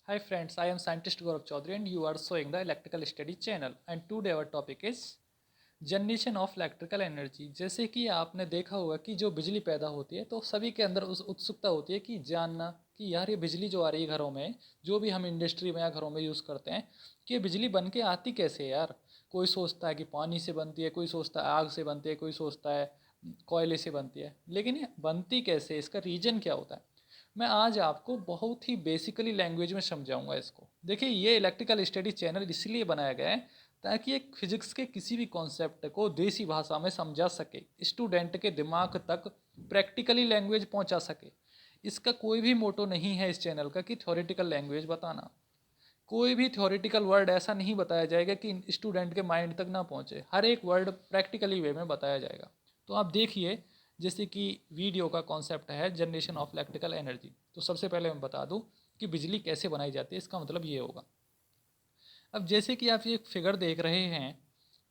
Hi friends, I am scientist Gaurav Chaudhary and you are showing the electrical study channel and today our topic is generation of electrical energy. जैसे कि आपने देखा होगा कि जो बिजली पैदा होती है तो सभी के अंदर उस उत्सुकता होती है कि जानना कि यार ये बिजली जो आ रही है घरों में, जो भी हम इंडस्ट्री में या घरों में यूज़ करते हैं, कि ये बिजली बन के आती कैसे है यार। कोई सोचता है कि पानी से बनती है, कोई सोचता है आग से बनती है, कोई सोचता है कोयले से बनती है, लेकिन ये बनती कैसे, इसका रीजन क्या होता है। मैं आज आपको बहुत ही बेसिकली लैंग्वेज में समझाऊंगा इसको। देखिए, ये इलेक्ट्रिकल स्टडी चैनल इसलिए बनाया गया है ताकि एक फिजिक्स के किसी भी कॉन्सेप्ट को देसी भाषा में समझा सके, स्टूडेंट के दिमाग तक प्रैक्टिकली लैंग्वेज पहुंचा सके। इसका कोई भी मोटो नहीं है इस चैनल का कि थ्योरेटिकल लैंग्वेज बताना। कोई भी थ्योरेटिकल वर्ड ऐसा नहीं बताया जाएगा कि स्टूडेंट के माइंड तक ना पहुंचे। हर एक वर्ड प्रैक्टिकली वे में बताया जाएगा। तो आप देखिए, जैसे कि वीडियो का कॉन्सेप्ट है जनरेशन ऑफ इलेक्ट्रिकल एनर्जी। तो सबसे पहले मैं बता दूं कि बिजली कैसे बनाई जाती है। इसका मतलब ये होगा, अब जैसे कि आप ये एक फिगर देख रहे हैं,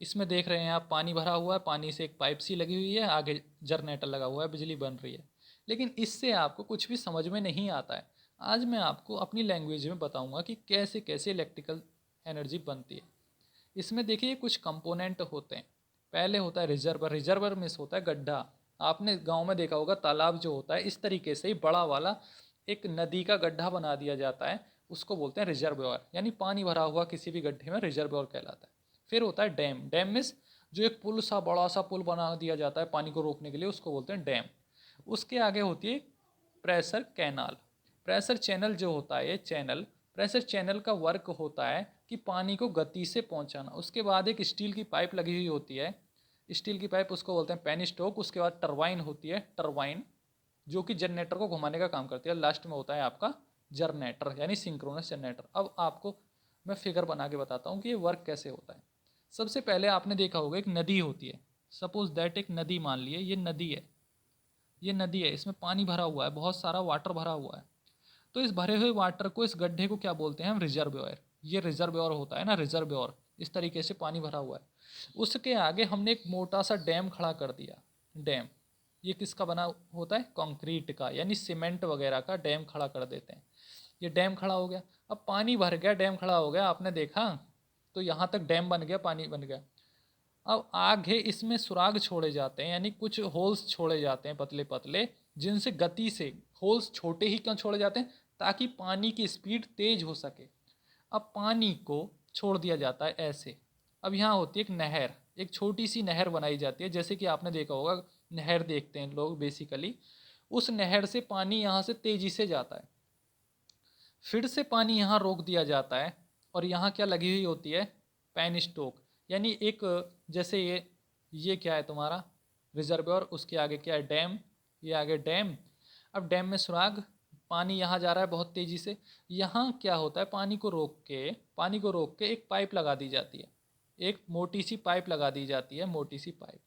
इसमें देख रहे हैं आप पानी भरा हुआ है, पानी से एक पाइप सी लगी हुई है, आगे जनरेटर लगा हुआ है, बिजली बन रही है। लेकिन इससे आपको कुछ भी समझ में नहीं आता है। आज मैं आपको अपनी लैंग्वेज में बताऊंगा कि कैसे कैसे इलेक्ट्रिकल एनर्जी बनती है। इसमें देखिए कुछ कंपोनेंट होते हैं। पहले होता है रिजर्वर। रिजर्वर में होता है गड्ढा। आपने गांव में देखा होगा, तालाब जो होता है इस तरीके से ही बड़ा वाला एक नदी का गड्ढा बना दिया जाता है, उसको बोलते हैं रिजर्वोयर। यानी पानी भरा हुआ किसी भी गड्ढे में रिजर्वोयर कहलाता है। फिर होता है डैम। डैम में जो एक पुल सा, बड़ा सा पुल बना दिया जाता है पानी को रोकने के लिए, उसको बोलते हैं डैम। उसके आगे होती है प्रेशर कैनाल। प्रेशर चैनल जो होता है, ये चैनल, प्रेशर चैनल का वर्क होता है कि पानी को गति से पहुंचाना। उसके बाद एक स्टील की पाइप लगी हुई होती है, स्टील की पाइप, उसको बोलते हैं पेनिस्टोक। उसके बाद टरबाइन होती है, टरबाइन, जो कि जनरेटर को घुमाने का काम करती है। लास्ट में होता है आपका जनरेटर, यानी सिंक्रोनस जनरेटर। अब आपको मैं फिगर बना के बताता हूँ कि ये वर्क कैसे होता है। सबसे पहले आपने देखा होगा एक नदी होती है। सपोज दैट एक नदी मान लिए, ये नदी है, ये नदी है, इसमें पानी भरा हुआ है, बहुत सारा वाटर भरा हुआ है। तो इस भरे हुए वाटर को, इस गड्ढे को क्या बोलते हैं हम? रिजर्वोयर। ये रिजर्वोयर होता है ना, रिजर्वोयर। इस तरीके से पानी भरा हुआ है। उसके आगे हमने एक मोटा सा डैम खड़ा कर दिया। डैम ये किसका बना होता है? कंक्रीट का, यानी सीमेंट वगैरह का डैम खड़ा कर देते हैं। ये डैम खड़ा हो गया। अब पानी भर गया, डैम खड़ा हो गया, आपने देखा, तो यहाँ तक डैम बन गया, पानी बन गया। अब आगे इसमें सुराग छोड़े जाते हैं, यानी कुछ होल्स छोड़े जाते हैं पतले पतले, जिनसे गति से, होल्स छोटे ही क्यों छोड़े जाते हैं? ताकि पानी की स्पीड तेज हो सके। अब पानी को छोड़ दिया जाता है ऐसे। अब यहाँ होती है एक नहर, एक छोटी सी नहर बनाई जाती है। जैसे कि आपने देखा होगा, नहर देखते हैं लोग बेसिकली। उस नहर से पानी यहाँ से तेजी से जाता है, फिर से पानी यहाँ रोक दिया जाता है, और यहाँ क्या लगी हुई होती है? Penstock. यानी एक, जैसे ये क्या है तुम्हारा? रिजर्वोयर। उसके आगे क्या है? डैम। ये आगे डैम। अब डैम में सुराग, पानी यहाँ जा रहा है बहुत तेज़ी से। यहाँ क्या होता है? पानी को रोक के एक पाइप लगा दी जाती है, एक मोटी सी पाइप लगा दी जाती है, मोटी सी पाइप।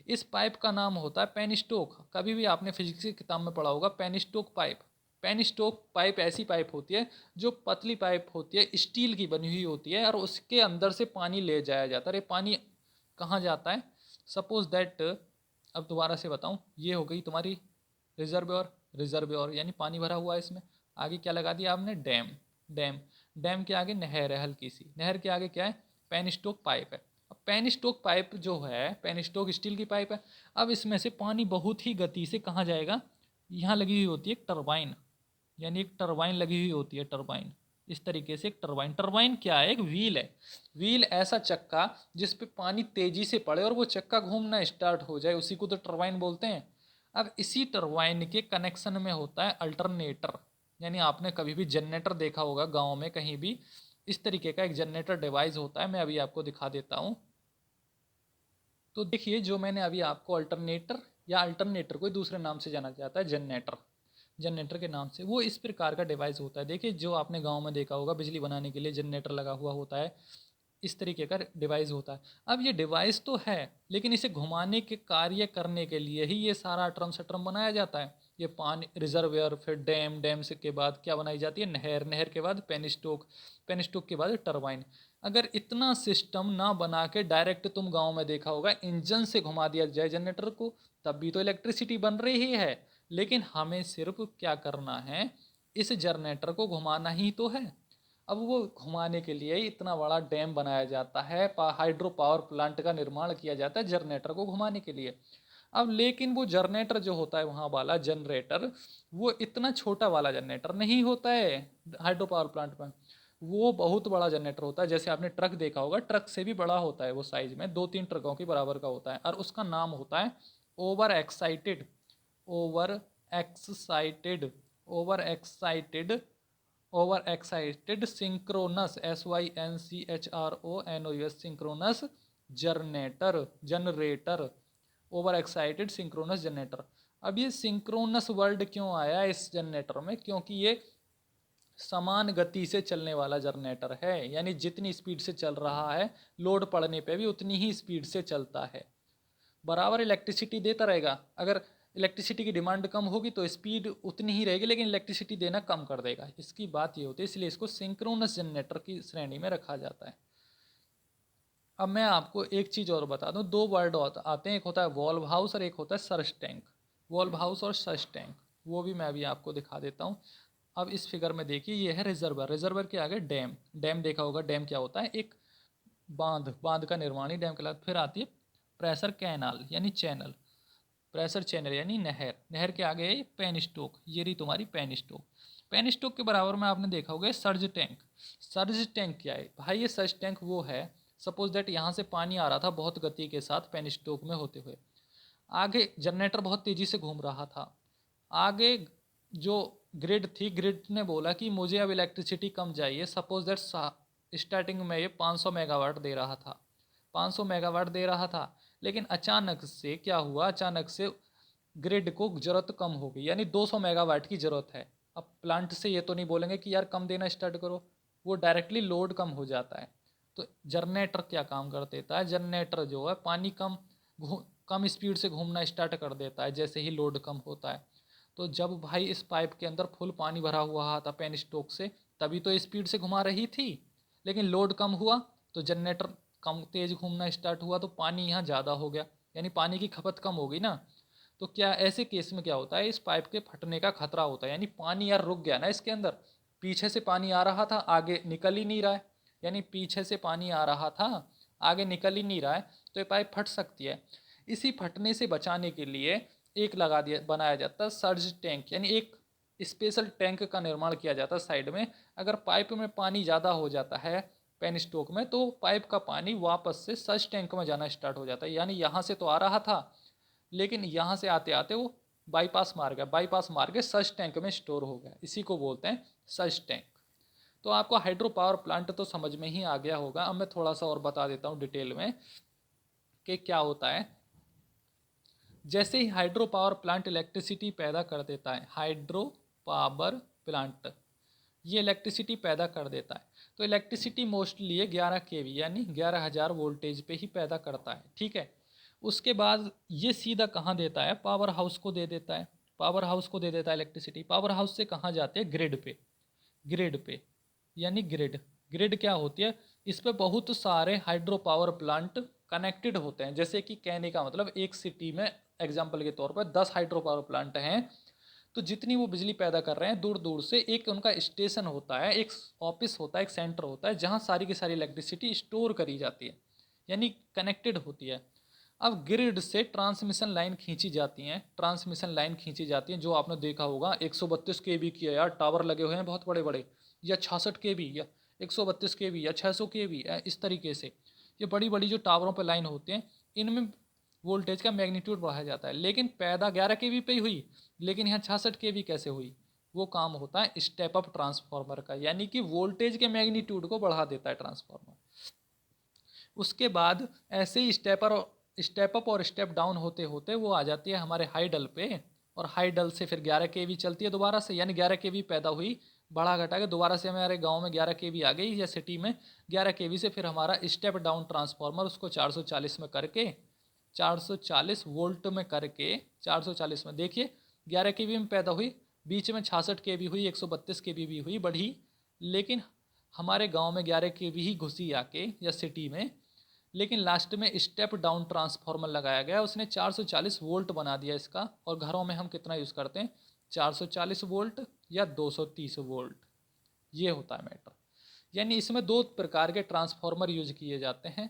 इस पाइप का नाम होता है पेनिस्टोक। कभी भी आपने फिजिक्स की किताब में पढ़ा होगा पेनिस्टोक पाइप। पेनिस्टोक पाइप ऐसी पाइप होती है जो पतली पाइप होती है, स्टील की बनी हुई होती है, और उसके अंदर से पानी ले जाया जाता है। अरे पानी कहाँ जाता है? सपोज दैट, अब दोबारा से बताऊँ, ये हो गई तुम्हारी रिजर्वोयर। रिजर्वोयर यानी पानी भरा हुआ है इसमें। आगे क्या लगा दिया आपने? डैम। डैम। डैम के आगे नहर है हल्की सी, नहर के आगे क्या है? पेनिस्टोक पाइप है। अब पेनिस्टोक पाइप जो है, पेनिस्टोक स्टील की पाइप है। अब इसमें से पानी बहुत ही गति से कहाँ जाएगा? यहाँ लगी हुई होती है एक टरबाइन, यानी एक टरबाइन लगी हुई होती है, टरबाइन। इस तरीके से एक टरबाइन। टरबाइन क्या है? एक व्हील है। व्हील ऐसा चक्का जिस पे पानी तेजी से पड़े और वो चक्का घूमना स्टार्ट हो जाए, उसी को तो टरबाइन बोलते हैं। अब इसी टरबाइन के कनेक्शन में होता है अल्टरनेटर। यानी आपने कभी भी जनरेटर देखा होगा गाँव में कहीं भी, इस तरीके का एक जनरेटर डिवाइस होता है। मैं अभी आपको दिखा देता हूँ। तो देखिए, जो मैंने अभी आपको अल्टरनेटर, या अल्टरनेटर कोई दूसरे नाम से जाना जाता है जनरेटर, जनरेटर के नाम से, वो इस प्रकार का डिवाइस होता है। देखिए, जो आपने गांव में देखा होगा बिजली बनाने के लिए जनरेटर लगा हुआ होता है, इस तरीके का डिवाइस होता है। अब ये डिवाइस तो है, लेकिन इसे घुमाने के कार्य करने के लिए ही ये सारा अटरम सटरम बनाया जाता है। ये पानी रिजर्वेयर, फिर डैम, डैम से के बाद क्या बनाई जाती है? नहर। नहर के बाद पेनिस्टोक, पेनिस्टोक के बाद टरबाइन। अगर इतना सिस्टम ना बना के डायरेक्ट तुम गांव में देखा होगा इंजन से घुमा दिया जाए जनरेटर को, तब भी तो इलेक्ट्रिसिटी बन रही ही है। लेकिन हमें सिर्फ क्या करना है? इस जनरेटर को घुमाना ही तो है। अब वो घुमाने के लिए इतना बड़ा डैम बनाया जाता है, हाइड्रो पावर प्लांट का निर्माण किया जाता है जनरेटर को घुमाने के लिए। अब लेकिन वो जनरेटर जो होता है वहाँ वाला जनरेटर, वो इतना छोटा वाला जनरेटर नहीं होता है हाइड्रो पावर प्लांट में। वो बहुत बड़ा जनरेटर होता है, जैसे आपने ट्रक देखा होगा, ट्रक से भी बड़ा होता है वो साइज में, 2-3 ट्रकों के बराबर का होता है। और उसका नाम होता है over excited, over excited, over excited, over excited synchronous, SYNCHRONOUS, synchronous generator, generator, over excited synchronous generator. अब ये सिंक्रोनस वर्ड क्यों आया इस जनरेटर में? क्योंकि ये समान गति से चलने वाला जनरेटर है, यानी जितनी स्पीड से चल रहा है लोड पड़ने पे भी उतनी ही स्पीड से चलता है, बराबर इलेक्ट्रिसिटी देता रहेगा। अगर इलेक्ट्रिसिटी की डिमांड कम होगी तो स्पीड उतनी ही रहेगी, लेकिन इलेक्ट्रिसिटी देना कम कर देगा। इसकी बात ये होती है, इसलिए इसको सिंक्रोनस जनरेटर की श्रेणी में रखा जाता है। अब मैं आपको एक चीज़ और बता दूं, दो वर्ड आते हैं, एक होता है वॉल्व हाउस और एक होता है सर्च टैंक। वॉल्व हाउस और सर्च टैंक, वो भी मैं अभी आपको दिखा देता हूँ। अब इस फिगर में देखिए, ये है रिजर्वर, रिजर्वर के आगे डैम, डैम देखा होगा, डैम क्या होता है? एक बांध, बांध का निर्माण ही डैम कहलाता है। फिर आती है प्रेशर कैनाल यानी चैनल, प्रेशर चैनल यानी नहर, नहर के आगे है पेन स्टोक, ये रही तुम्हारी पेन स्टोक। पेन स्टोक के बराबर में आपने देखा होगा सर्ज टैंक। सर्ज टैंक क्या है भाई? ये सर्ज टैंक वो है, सपोज दैट यहाँ से पानी आ रहा था बहुत गति के साथ पेन स्टोक में होते हुए, आगे जनरेटर बहुत तेज़ी से घूम रहा था, आगे जो ग्रिड थी, ग्रिड ने बोला कि मुझे अब इलेक्ट्रिसिटी कम चाहिए। सपोज दैट स्टार्टिंग में ये 500 मेगावाट दे रहा था, 500 मेगावाट दे रहा था, लेकिन अचानक से क्या हुआ, अचानक से ग्रिड को ज़रूरत कम हो गई, यानी 200 मेगावाट की ज़रूरत है। अब प्लांट से ये तो नहीं बोलेंगे कि यार कम देना स्टार्ट करो, वो डायरेक्टली लोड कम हो जाता है। तो जनरेटर क्या काम कर देता है? जनरेटर जो है पानी कम स्पीड से घूमना स्टार्ट कर देता है जैसे ही लोड कम होता है। तो जब भाई इस पाइप के अंदर फुल पानी भरा हुआ था पेन स्टोक से, तभी तो स्पीड से घुमा रही थी, लेकिन लोड कम हुआ तो जनरेटर कम तेज़ घूमना स्टार्ट हुआ, तो पानी यहाँ ज़्यादा हो गया, यानी पानी की खपत कम हो गई ना। तो क्या ऐसे केस में क्या होता है, इस पाइप के फटने का खतरा होता है, यानी पानी यार रुक गया ना इसके अंदर, पीछे से पानी आ रहा था आगे निकल ही नहीं रहा है, यानी पीछे से पानी आ रहा था आगे निकल ही नहीं रहा है, तो ये पाइप फट सकती है। इसी फटने से बचाने के लिए एक लगा दिया, बनाया जाता है सर्ज टैंक, यानी एक स्पेशल टैंक का निर्माण किया जाता है साइड में। अगर पाइप में पानी ज़्यादा हो जाता है पेन स्टोक में, तो पाइप का पानी वापस से सर्ज टैंक में जाना स्टार्ट हो जाता है, यानी यहाँ से तो आ रहा था लेकिन यहाँ से आते आते वो बाईपास मार गया, बाईपास मार के सर्ज टैंक में स्टोर हो गया, इसी को बोलते हैं सर्ज टैंक। तो आपको हाइड्रो पावर प्लांट तो समझ में ही आ गया होगा। अब मैं थोड़ा सा और बता देता हूँ डिटेल में कि क्या होता है। जैसे ही हाइड्रो पावर प्लांट इलेक्ट्रिसिटी पैदा कर देता है, हाइड्रो पावर प्लांट ये इलेक्ट्रिसिटी पैदा कर देता है, तो इलेक्ट्रिसिटी मोस्टली ये 11 केवी यानी 11,000 वोल्टेज पे ही पैदा करता है, ठीक है। उसके बाद ये सीधा कहाँ देता है? पावर हाउस को दे देता है, पावर हाउस को दे देता है इलेक्ट्रिसिटी। पावर हाउस से कहाँ जाते हैं? ग्रिड पे, ग्रिड पे यानी ग्रिड, ग्रिड क्या होती है? इस पे बहुत सारे हाइड्रो पावर प्लांट कनेक्टेड होते हैं। जैसे कि कहने का मतलब एक सिटी में एग्जांपल के तौर पर 10 हाइड्रो पावर प्लांट हैं, तो जितनी वो बिजली पैदा कर रहे हैं दूर दूर से एक उनका स्टेशन होता है, एक ऑफिस होता है, एक सेंटर होता है जहाँ सारी की सारी इलेक्ट्रिसिटी स्टोर करी जाती है, यानी कनेक्टेड होती है। अब ग्रिड से ट्रांसमिशन लाइन खींची जाती हैं, ट्रांसमिशन लाइन खींची जाती हैं, जो आपने देखा होगा 132 केवी की है यार, टावर लगे हुए हैं बहुत बड़े बड़े, या 66 केवी या 132 केवी या 600 केवी, इस तरीके से ये बड़ी बड़ी जो टावरों पर लाइन होते हैं, इनमें वोल्टेज का मैग्नीट्यूड बढ़ाया जाता है। लेकिन पैदा 11 केवी पे ही हुई, लेकिन यहाँ 66 केवी कैसे हुई? वो काम होता है स्टेप अप ट्रांसफार्मर का, यानी कि वोल्टेज के मैग्नीट्यूड को बढ़ा देता है ट्रांसफार्मर। उसके बाद ऐसे ही स्टेप अप और स्टेप डाउन होते होते वो आ जाती है हमारे हाई डल पे, और हाई डल से फिर 11 केवी चलती है दोबारा से, यानी 11 केवी पैदा हुई, बढ़ा घटा के दोबारा से हमारे गांव में 11 केवी आ गई या सिटी में 11 केवी से फिर हमारा स्टेप डाउन ट्रांसफार्मर उसको 440 में करके, 440 वोल्ट में करके, 440 में देखिए 11 केवी में पैदा हुई, बीच में 66 केवी हुई, 132 केवी भी हुई बढ़ी, लेकिन हमारे गांव में 11 केवी ही घुसी आके या सिटी में, लेकिन लास्ट में स्टेप डाउन ट्रांसफार्मर लगाया गया, उसने 440 वोल्ट बना दिया इसका। और घरों में हम कितना यूज़ करते हैं? 440 वोल्ट या 230 वोल्ट, ये होता है मैटर। यानी इसमें दो प्रकार के ट्रांसफार्मर यूज किए जाते हैं,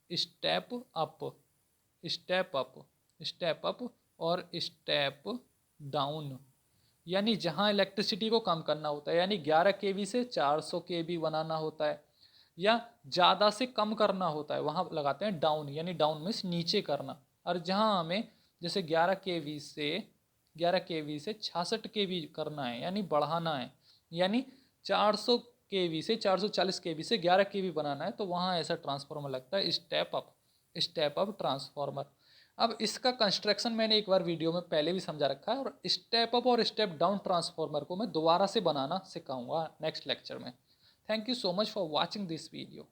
step up, step up, step up और स्टेप डाउन। यानी जहाँ इलेक्ट्रिसिटी को कम करना होता है, यानी 11 केवी से 400 केवी बनाना होता है या ज़्यादा से कम करना होता है, वहाँ लगाते हैं डाउन, यानी डाउन मीन्स नीचे करना। और जहाँ हमें जैसे 11 केवी से 66 केवी करना है, यानी बढ़ाना है, यानी 400 केवी से 440 केवी से 11 केवी बनाना है, तो वहाँ ऐसा ट्रांसफार्मर लगता है स्टेप अप ट्रांसफार्मर। अब इसका कंस्ट्रक्शन मैंने एक बार वीडियो में पहले भी समझा रखा है, और स्टेप अप और स्टेप डाउन ट्रांसफार्मर को मैं दोबारा से बनाना सिखाऊंगा नेक्स्ट लेक्चर में। Thank you so much for watching this video.